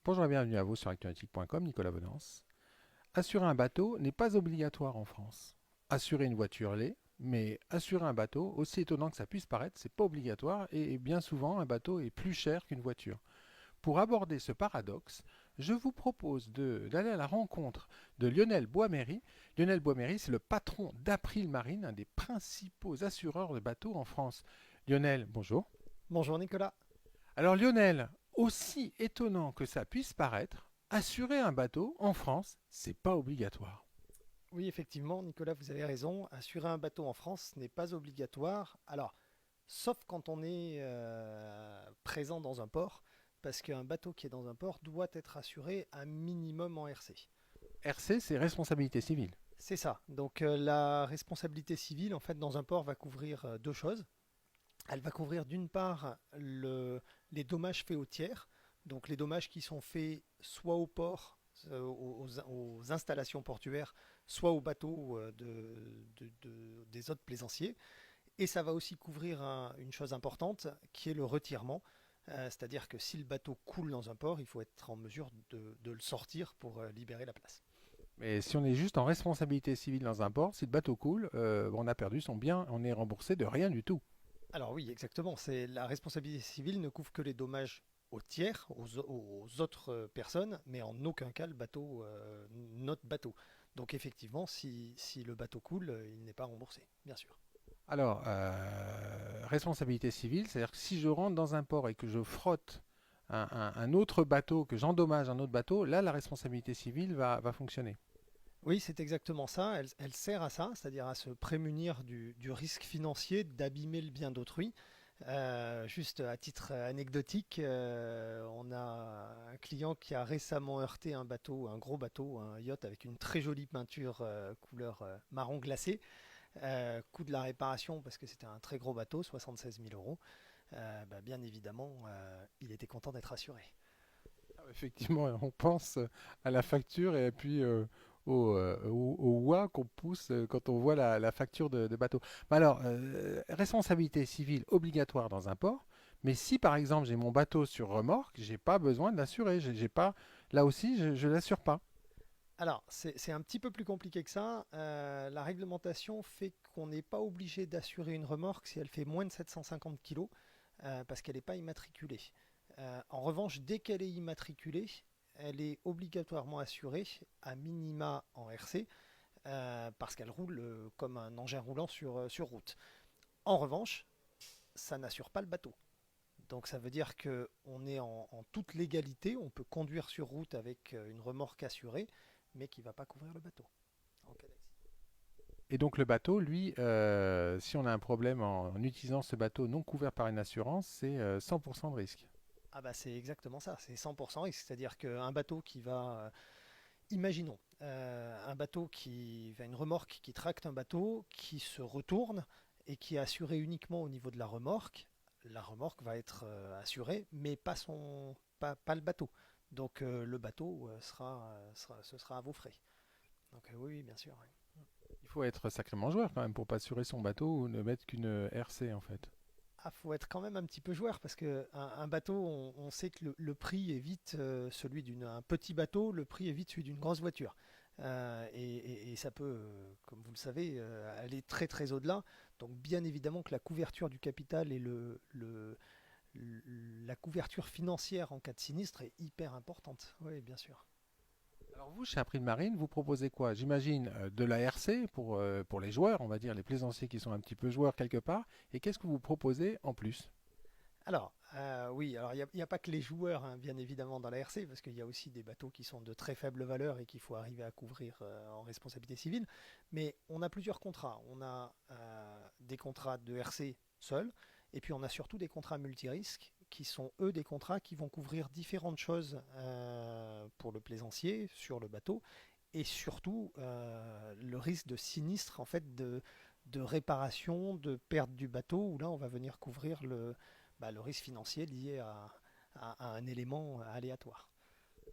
Bonjour et bienvenue à vous sur actunautique.com, Nicolas Venance. Assurer un bateau n'est pas obligatoire en France. Assurer une voiture l'est, mais assurer un bateau, aussi étonnant que ça puisse paraître, c'est pas obligatoire et bien souvent un bateau est plus cher qu'une voiture. Pour aborder ce paradoxe, je vous propose d'aller à la rencontre de Lionel Boisméry. Lionel Boisméry, c'est le patron d'April Marine, un des principaux assureurs de bateaux en France. Lionel, bonjour. Bonjour Nicolas. Alors Lionel, aussi étonnant que ça puisse paraître, assurer un bateau en France, c'est pas obligatoire. Oui, effectivement, Nicolas, vous avez raison. Assurer un bateau en France n'est pas obligatoire. Alors, sauf quand on est présent dans un port, parce qu'un bateau qui est dans un port doit être assuré un minimum en RC. RC, c'est responsabilité civile. C'est ça. Donc, la responsabilité civile, en fait, dans un port, va couvrir deux choses. Elle va couvrir d'une part les dommages faits aux tiers, donc les dommages qui sont faits soit au port, aux installations portuaires, soit aux bateaux des autres plaisanciers. Et ça va aussi couvrir une chose importante qui est le retirement. C'est-à-dire que si le bateau coule dans un port, il faut être en mesure de le sortir pour libérer la place. Mais si on est juste en responsabilité civile dans un port, si le bateau coule, on a perdu son bien, on est remboursé de rien du tout. Alors oui, exactement. C'est la responsabilité civile ne couvre que les dommages aux tiers, aux autres personnes, mais en aucun cas le bateau, notre bateau. Donc effectivement, si le bateau coule, il n'est pas remboursé, bien sûr. Alors, responsabilité civile, c'est-à-dire que si je rentre dans un port et que je frotte un autre bateau, que j'endommage un autre bateau, là, la responsabilité civile va fonctionner. Oui, c'est exactement ça. Elle sert à ça, c'est-à-dire à se prémunir du risque financier d'abîmer le bien d'autrui. Juste à titre anecdotique, on a un client qui a récemment heurté un bateau, un gros bateau, un yacht avec une très jolie peinture couleur marron glacé. Coût de la réparation, parce que c'était un très gros bateau, 76 000 euros. Bah, bien évidemment, il était content d'être assuré. Effectivement, on pense à la facture et puis au ouah qu'on pousse quand on voit la facture de bateau. Mais alors, responsabilité civile obligatoire dans un port, mais si par exemple j'ai mon bateau sur remorque, j'ai pas besoin de l'assurer. J'ai pas, là aussi, je l'assure pas. Alors, c'est un petit peu plus compliqué que ça. La réglementation fait qu'on n'est pas obligé d'assurer une remorque si elle fait moins de 750 kg, parce qu'elle n'est pas immatriculée. En revanche, dès qu'elle est immatriculée, elle est obligatoirement assurée à minima en RC, parce qu'elle roule comme un engin roulant sur route. En revanche, ça n'assure pas le bateau. Donc ça veut dire qu'on est en toute légalité, on peut conduire sur route avec une remorque assurée, mais qui ne va pas couvrir le bateau en cas d'accident. Et donc le bateau, lui, si on a un problème en utilisant ce bateau non couvert par une assurance, c'est 100% de risque. Ah bah c'est exactement ça, c'est 100% risque, c'est-à-dire qu'un bateau qui va, imaginons, un bateau une remorque qui tracte un bateau, qui se retourne et qui est assuré uniquement au niveau de la remorque va être assurée, mais pas le bateau. Donc le bateau ce sera à vos frais. Donc oui, oui, bien sûr. Oui. Il faut être sacrément joueur quand même pour pas assurer son bateau ou ne mettre qu'une RC en fait. Ah, faut être quand même un petit peu joueur parce que un bateau, on sait que le prix est vite celui d'un petit bateau, le prix est vite celui d'une grosse voiture. Et ça peut, comme vous le savez, aller très très au-delà. Donc bien évidemment que la couverture du capital et la couverture financière en cas de sinistre est hyper importante. Oui, bien sûr. Alors vous, chez April Marine, vous proposez quoi? J'imagine de la RC pour les joueurs, on va dire les plaisanciers qui sont un petit peu joueurs quelque part. Et qu'est-ce que vous proposez en plus? Alors, oui, alors il n'y a pas que les joueurs, hein, bien évidemment, dans la RC, parce qu'il y a aussi des bateaux qui sont de très faible valeur et qu'il faut arriver à couvrir en responsabilité civile. Mais on a plusieurs contrats. On a des contrats de RC seuls, et puis on a surtout des contrats multirisques, qui sont eux des contrats qui vont couvrir différentes choses pour le plaisancier sur le bateau, et surtout le risque de sinistre, en fait, de réparation, de perte du bateau, où là on va venir couvrir le risque financier lié à un élément aléatoire.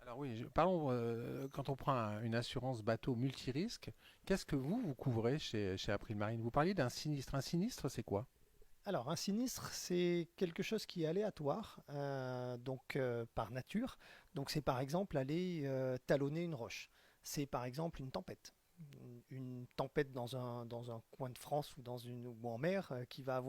Alors oui, parlons, quand on prend une assurance bateau multirisque, qu'est-ce que vous couvrez chez April Marine? Vous parliez d'un sinistre. Un sinistre, c'est quoi? Alors, un sinistre, c'est quelque chose qui est aléatoire, donc par nature. Donc, c'est par exemple aller talonner une roche. C'est par exemple une tempête. Une tempête dans un coin de France ou en mer qui va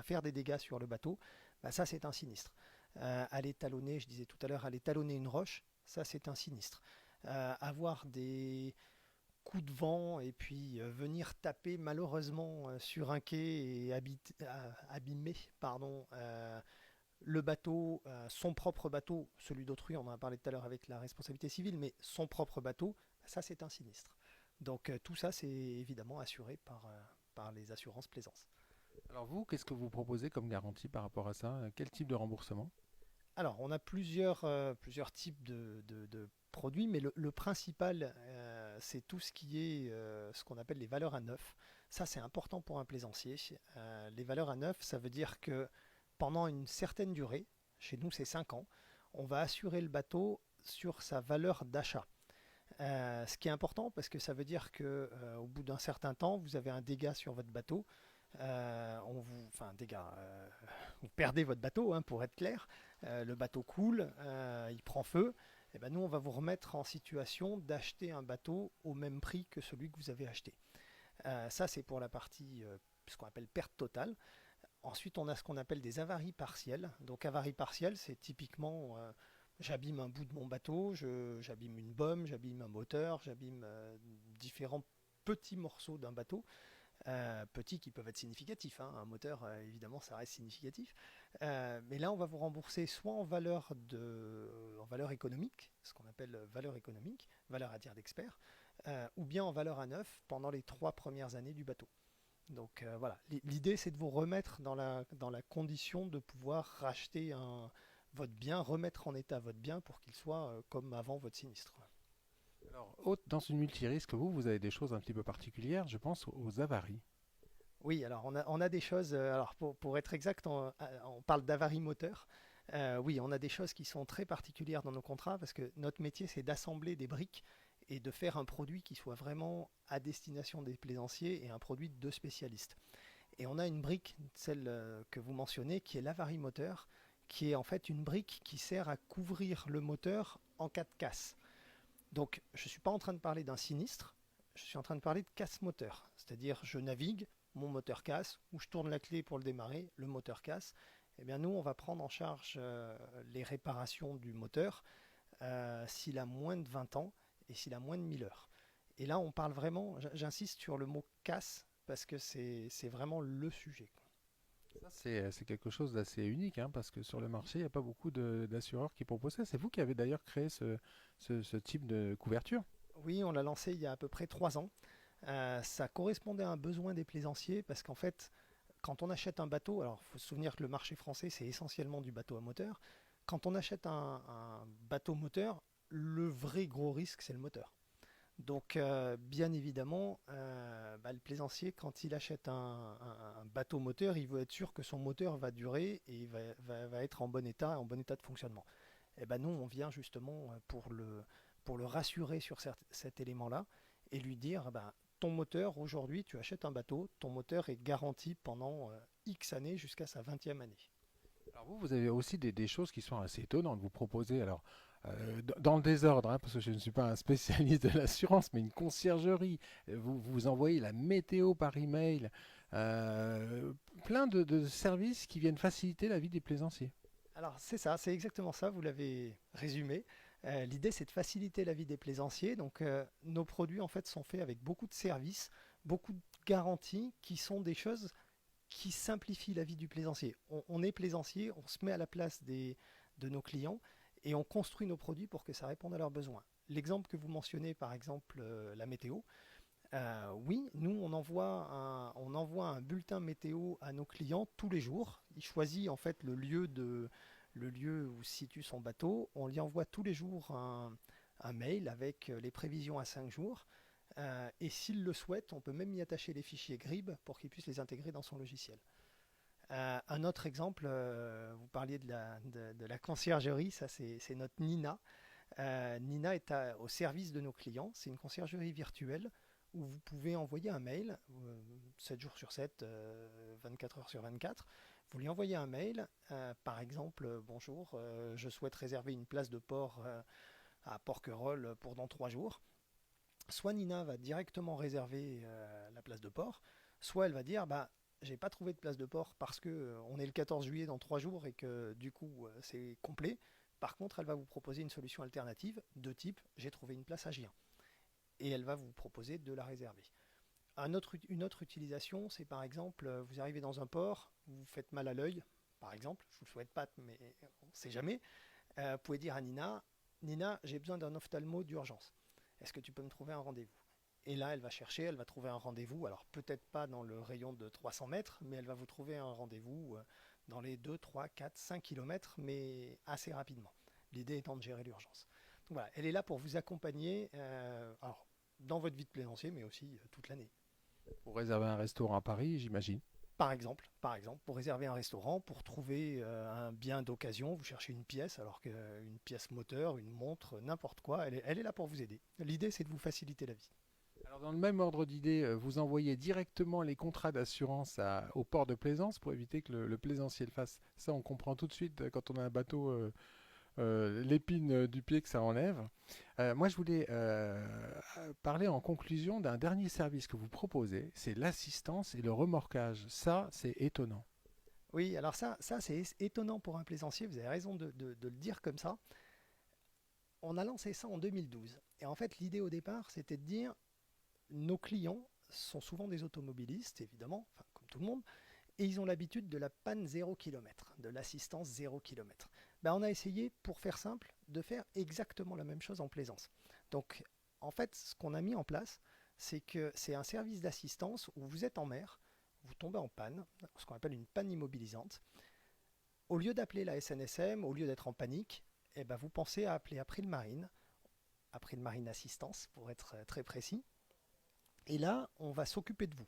faire des dégâts sur le bateau. Bah, ça, c'est un sinistre. Aller talonner, je disais tout à l'heure, aller talonner une roche, ça, c'est un sinistre. Avoir des coup de vent et puis venir taper malheureusement sur un quai et abîmer pardon, le bateau, son propre bateau, celui d'autrui, on en a parlé tout à l'heure avec la responsabilité civile, mais son propre bateau, ça c'est un sinistre. Donc tout ça c'est évidemment assuré par les assurances plaisance. Alors vous, qu'est-ce que vous proposez comme garantie par rapport à ça? Quel type de remboursement? Alors, on a plusieurs types de produits, mais le principal, c'est tout ce qui est ce qu'on appelle les valeurs à neuf. Ça, c'est important pour un plaisancier. Les valeurs à neuf, ça veut dire que pendant une certaine durée, chez nous c'est 5 ans, on va assurer le bateau sur sa valeur d'achat. Ce qui est important parce que ça veut dire que au bout d'un certain temps, vous avez un dégât sur votre bateau. Enfin, dégâts, vous perdez votre bateau, hein, pour être clair. Le bateau coule, il prend feu. Et ben nous, on va vous remettre en situation d'acheter un bateau au même prix que celui que vous avez acheté. Ça, c'est pour la partie, ce qu'on appelle perte totale. Ensuite, on a ce qu'on appelle des avaries partielles. Donc, avaries partielles, c'est typiquement j'abîme un bout de mon bateau, j'abîme une bôme, j'abîme un moteur, j'abîme différents petits morceaux d'un bateau. Petits qui peuvent être significatifs, hein. Un moteur, évidemment, ça reste significatif. Mais là, on va vous rembourser soit en valeur économique, ce qu'on appelle valeur économique, valeur à dire d'expert, ou bien en valeur à neuf pendant les 3 premières années du bateau. Donc voilà, l'idée c'est de vous remettre dans la condition de pouvoir racheter votre bien, remettre en état votre bien pour qu'il soit comme avant votre sinistre. Alors, dans une multirisque, vous avez des choses un petit peu particulières, je pense aux avaries. Oui, alors on a des choses, alors pour être exact, on parle d'avarie moteur. Oui, on a des choses qui sont très particulières dans nos contrats parce que notre métier c'est d'assembler des briques et de faire un produit qui soit vraiment à destination des plaisanciers et un produit de spécialistes. Et on a une brique, celle que vous mentionnez, qui est l'avarie moteur, qui est en fait une brique qui sert à couvrir le moteur en cas de casse. Donc je ne suis pas en train de parler d'un sinistre, je suis en train de parler de casse moteur. C'est-à-dire je navigue, mon moteur casse, ou je tourne la clé pour le démarrer, le moteur casse. Eh bien nous, on va prendre en charge les réparations du moteur s'il a moins de 20 ans et s'il a moins de 1000 heures. Et là, on parle vraiment, j'insiste sur le mot casse, parce que c'est vraiment le sujet. Ça, c'est quelque chose d'assez unique, hein, parce que sur le marché, il n'y a pas beaucoup d'assureurs qui proposent ça. C'est vous qui avez d'ailleurs créé ce type de couverture. Oui, on l'a lancé il y a à peu près 3 ans. Ça correspondait à un besoin des plaisanciers parce qu'en fait, quand on achète un bateau, alors il faut se souvenir que le marché français, c'est essentiellement du bateau à moteur. Quand on achète un bateau moteur, le vrai gros risque, c'est le moteur. Donc, bien évidemment, le plaisancier, quand il achète un bateau moteur, il veut être sûr que son moteur va durer et va être en bon état de fonctionnement. Et ben nous, on vient justement pour le rassurer sur cet élément-là et lui dire, ben, ton moteur, aujourd'hui, tu achètes un bateau, ton moteur est garanti pendant X années jusqu'à sa 20e année. Alors vous avez aussi des choses qui sont assez étonnantes. Vous proposez, alors, dans le désordre, hein, parce que je ne suis pas un spécialiste de l'assurance, mais une conciergerie. Vous envoyez la météo par email. euh, Plein de services qui viennent faciliter la vie des plaisanciers. Alors c'est ça, c'est exactement ça, vous l'avez résumé. L'idée c'est de faciliter la vie des plaisanciers. Donc nos produits en fait sont faits avec beaucoup de services, beaucoup de garanties qui sont des choses qui simplifient la vie du plaisancier. On est plaisancier, on se met à la place de nos clients et on construit nos produits pour que ça réponde à leurs besoins. L'exemple que vous mentionnez, par exemple la météo, oui, nous on envoie un bulletin météo à nos clients tous les jours. Il choisit en fait le lieu où se situe son bateau. On lui envoie tous les jours un mail avec les prévisions à 5 jours. Et s'il le souhaite, on peut même y attacher les fichiers GRIB pour qu'il puisse les intégrer dans son logiciel. Un autre exemple, vous parliez de la conciergerie, ça c'est notre Nina. Nina est au service de nos clients. C'est une conciergerie virtuelle où vous pouvez envoyer un mail, 7 jours sur 7, 24 heures sur 24. Vous lui envoyez un mail, par exemple, bonjour, je souhaite réserver une place de port à Porquerolles pour dans 3 jours. Soit Nina va directement réserver la place de port, soit elle va dire bah j'ai pas trouvé de place de port parce que on est le 14 juillet dans 3 jours et que du coup c'est complet. Par contre, elle va vous proposer une solution alternative de type j'ai trouvé une place à Gien et elle va vous proposer de la réserver. Une autre utilisation, c'est par exemple, vous arrivez dans un port, vous vous faites mal à l'œil, par exemple, je ne vous le souhaite pas, mais on ne sait jamais. Vous pouvez dire à Nina, Nina, j'ai besoin d'un ophtalmo d'urgence. Est-ce que tu peux me trouver un rendez-vous? Et là, elle va chercher, elle va trouver un rendez-vous. Alors peut-être pas dans le rayon de 300 mètres, mais elle va vous trouver un rendez-vous dans les 2, 3, 4, 5 kilomètres, mais assez rapidement. L'idée étant de gérer l'urgence. Donc voilà, elle est là pour vous accompagner alors, dans votre vie de plaisancier, mais aussi toute l'année. Pour réserver un restaurant à Paris, j'imagine. Par exemple, pour réserver un restaurant, pour trouver un bien d'occasion, vous cherchez une pièce, alors qu'une pièce moteur, une montre, n'importe quoi, elle est là pour vous aider. L'idée, c'est de vous faciliter la vie. Alors dans le même ordre d'idée, vous envoyez directement les contrats d'assurance au port de plaisance pour éviter que le plaisancier le fasse. Ça, on comprend tout de suite quand on a un bateau, l'épine du pied que ça enlève. Moi, je voulais parler en conclusion d'un dernier service que vous proposez, c'est l'assistance et le remorquage. Ça, c'est étonnant. Oui, alors ça c'est étonnant pour un plaisancier, vous avez raison de le dire comme ça. On a lancé ça en 2012. Et en fait, l'idée au départ, c'était de dire, nos clients sont souvent des automobilistes, évidemment, enfin, comme tout le monde, et ils ont l'habitude de la panne 0 km, de l'assistance 0 km. Ben, on a essayé, pour faire simple, de faire exactement la même chose en plaisance. Donc, en fait, ce qu'on a mis en place, c'est que c'est un service d'assistance où vous êtes en mer, vous tombez en panne, ce qu'on appelle une panne immobilisante. Au lieu d'appeler la SNSM, au lieu d'être en panique, eh ben, vous pensez à appeler April Marine Assistance, pour être très précis. Et là, on va s'occuper de vous.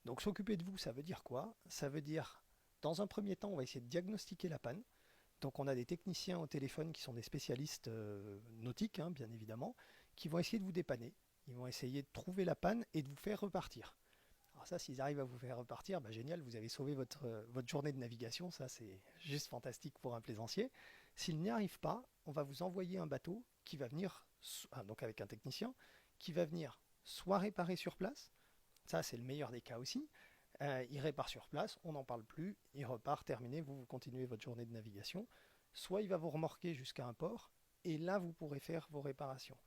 Donc s'occuper de vous, ça veut dire quoi? Ça veut dire, dans un premier temps, on va essayer de diagnostiquer la panne. Donc on a des techniciens au téléphone qui sont des spécialistes nautiques, hein, bien évidemment, qui vont essayer de vous dépanner. Ils vont essayer de trouver la panne et de vous faire repartir. Alors ça, s'ils arrivent à vous faire repartir, bah génial, vous avez sauvé votre journée de navigation, ça c'est juste fantastique pour un plaisancier. S'ils n'y arrivent pas, on va vous envoyer un bateau qui va venir, donc avec un technicien, qui va venir soit réparer sur place, ça c'est le meilleur des cas aussi, il répare sur place, on n'en parle plus, il repart, terminé, vous continuez votre journée de navigation, soit il va vous remorquer jusqu'à un port, et là vous pourrez faire vos réparations.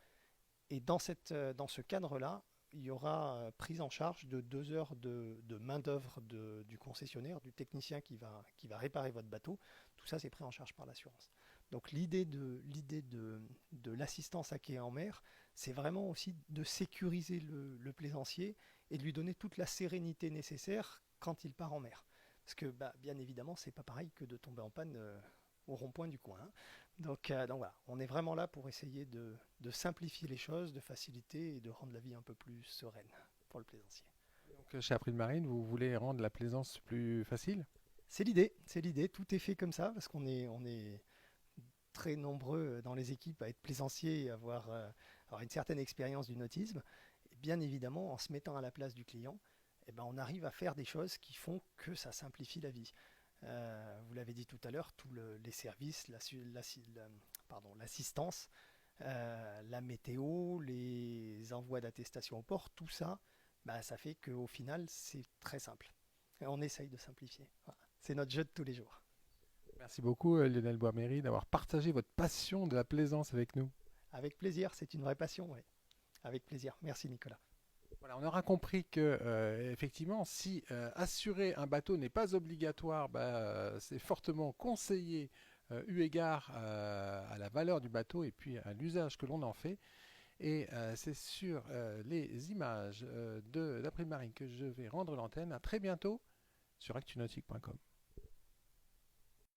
Et dans ce cadre-là, il y aura prise en charge de 2 heures de main-d'œuvre du concessionnaire, du technicien qui va réparer votre bateau. Tout ça, c'est pris en charge par l'assurance. Donc l'idée de l'assistance à quai en mer, c'est vraiment aussi de sécuriser le plaisancier et de lui donner toute la sérénité nécessaire quand il part en mer. Parce que bah, bien évidemment, c'est pas pareil que de tomber en panne au rond-point du coin, hein. Donc voilà, on est vraiment là pour essayer de simplifier les choses, de faciliter et de rendre la vie un peu plus sereine pour le plaisancier. Donc, chez April Marine, vous voulez rendre la plaisance plus facile? C'est l'idée, tout est fait comme ça parce on est très nombreux dans les équipes à être plaisanciers et avoir une certaine expérience du nautisme. Et bien évidemment, en se mettant à la place du client, eh ben, on arrive à faire des choses qui font que ça simplifie la vie. Vous l'avez dit tout à l'heure, tous les services, l'assistance, la météo, les envois d'attestation au port, tout ça, bah, ça fait qu'au final, c'est très simple. Et on essaye de simplifier. Voilà. C'est notre jeu de tous les jours. Merci beaucoup Lionel Boisméry d'avoir partagé votre passion de la plaisance avec nous. Avec plaisir, c'est une vraie passion, ouais. Avec plaisir. Merci Nicolas. Voilà, on aura compris que effectivement, si assurer un bateau n'est pas obligatoire, bah, c'est fortement conseillé eu égard à la valeur du bateau et puis à l'usage que l'on en fait. Et c'est sur les images d'April Marine que je vais rendre l'antenne. À très bientôt sur actunautique.com.